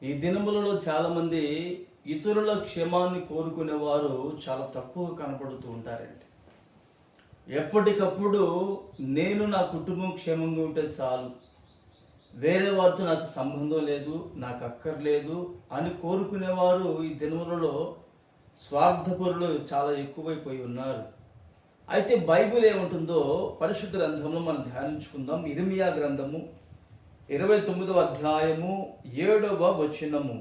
ఈ దినములలో చాలా మంది ఇతరుల క్షేమాన్ని కోరుకునే వారు చాలా తక్కువ కనపడుతూ ఉంటారండి. ఎప్పటికప్పుడు నేను నా కుటుంబం క్షేమంగా ఉంటే చాలు, వేరే వారితో నాకు సంబంధం లేదు, నాకు అక్కర్లేదు అని కోరుకునేవారు ఈ దినములలో స్వార్థపరులు చాలా ఎక్కువైపోయి ఉన్నారు. అయితే బైబిల్ ఏముంటుందో పరిశుద్ధ గ్రంథంలో మనం ధ్యానించుకుందాం. ఇర్మియా గ్రంథము 29వ అధ్యాయము 7వ వచనము.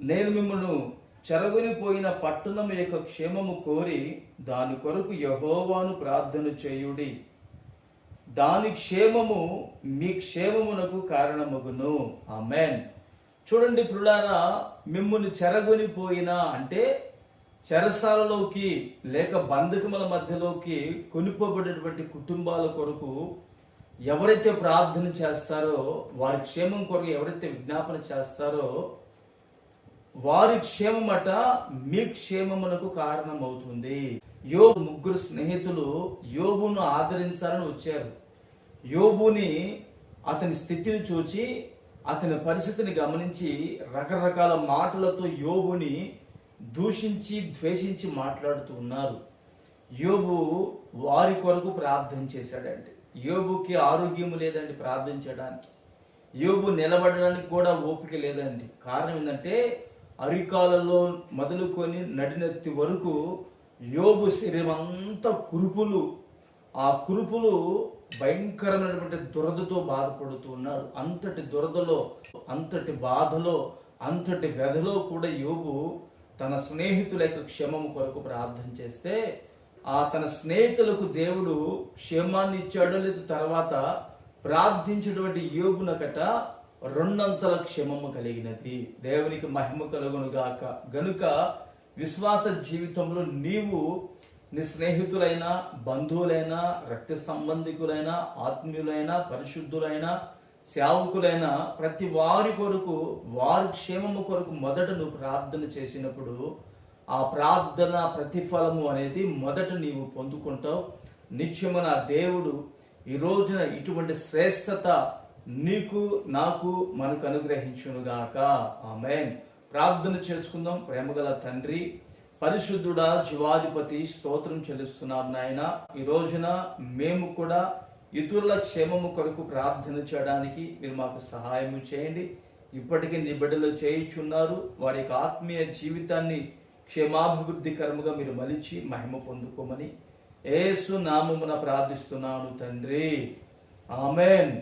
నేను మిమ్మల్ని చెరగొనిపోయిన పట్టణం యొక్క క్షేమము కోరి దాని కొరకు యెహోవాను ప్రార్థన చేయుడి, దాని క్షేమము మీ క్షేమమునకు కారణమగును. ఆమేన్. చూడండి ప్రియులారా, మిమ్మల్ని చెరగొనిపోయిన అంటే చెరసాలలోకి లేక బంధకముల మధ్యలోకి కొనుక్కోబడినటువంటి కుటుంబాల కొరకు ఎవరైతే ప్రార్థన చేస్తారో, వారి క్షేమం కొరకు ఎవరైతే విజ్ఞాపన చేస్తారో వారి క్షేమమట మీ క్షేమమునకు కారణమవుతుంది. యోబు ముగ్గురు స్నేహితులు యోబును ఆదరించాలని వచ్చారు. యోబుని అతని స్థితిని చూచి అతని పరిస్థితిని గమనించి రకరకాల మాటలతో యోబుని దూషించి ద్వేషించి మాట్లాడుతూ ఉన్నారు. యోబు వారి కొరకు ప్రార్థన చేశాడంటే, యోబుకి ఆరోగ్యం లేదండి ప్రార్థించడానికి, యోబు నిలబడడానికి కూడా ఓపిక లేదండి. కారణం ఏంటంటే అరికాలలో మొదలుకొని నడినెత్తి వరకు యోబు శరీరం అంతా కురుపులు, ఆ కురుపులు భయంకరమైనటువంటి దురదతో బాధపడుతూ ఉన్నారు. అంతటి దురదలో, అంతటి బాధలో, అంతటి వ్యధలో కూడా యోబు తన స్నేహితుల యొక్క క్షేమము కొరకు ప్రార్థన చేస్తే ఆ తన స్నేహితులకు దేవుడు క్షేమాన్ని ఇచ్చాడో లేదు, తర్వాత ప్రార్థించినటువంటి యోబునకట రెండంతల క్షేమము కలిగినది. దేవునికి మహిమ కలుగునుగాక. గనుక విశ్వాస జీవితంలో నీవు నీ స్నేహితులైనా, బంధువులైనా, రక్త సంబంధికులైనా, ఆత్మీయులైనా, పరిశుద్ధులైనా, సేవకులైన ప్రతి వారి కొరకు, వారి క్షేమము కొరకు మొదట నువ్వు ప్రార్థన చేసినప్పుడు ఆ ప్రార్థన ప్రతిఫలము అనేది మొదట నీవు పొందుకుంటావు. నిత్యమైన దేవుడు ఈ రోజున ఇటువంటి శ్రేష్టత నీకు, నాకు, మనకు అనుగ్రహించునుగాక. ఆమేన్. ప్రార్థన చేసుకుందాం. ప్రేమగల తండ్రి, పరిశుద్ధుడా, జీవాధిపతి, స్తోత్రం చెల్లిస్తున్నాం నాయన. ఈ రోజున మేము కూడా ఇతరుల క్షేమము కొరకు ప్రార్థన చేయడానికి మీరు మాకు సహాయం చేయండి. ఇప్పటికీ నీ బిడ్డలు చేయుచున్నారు. వారి యొక్క ఆత్మీయ జీవితాన్ని క్షేమాభివృద్ధికరముగా మీరు మలిచి మహిమ పొందుకోమని యేసు నామమున ప్రార్థిస్తున్నాను తండ్రి. ఆమేన్.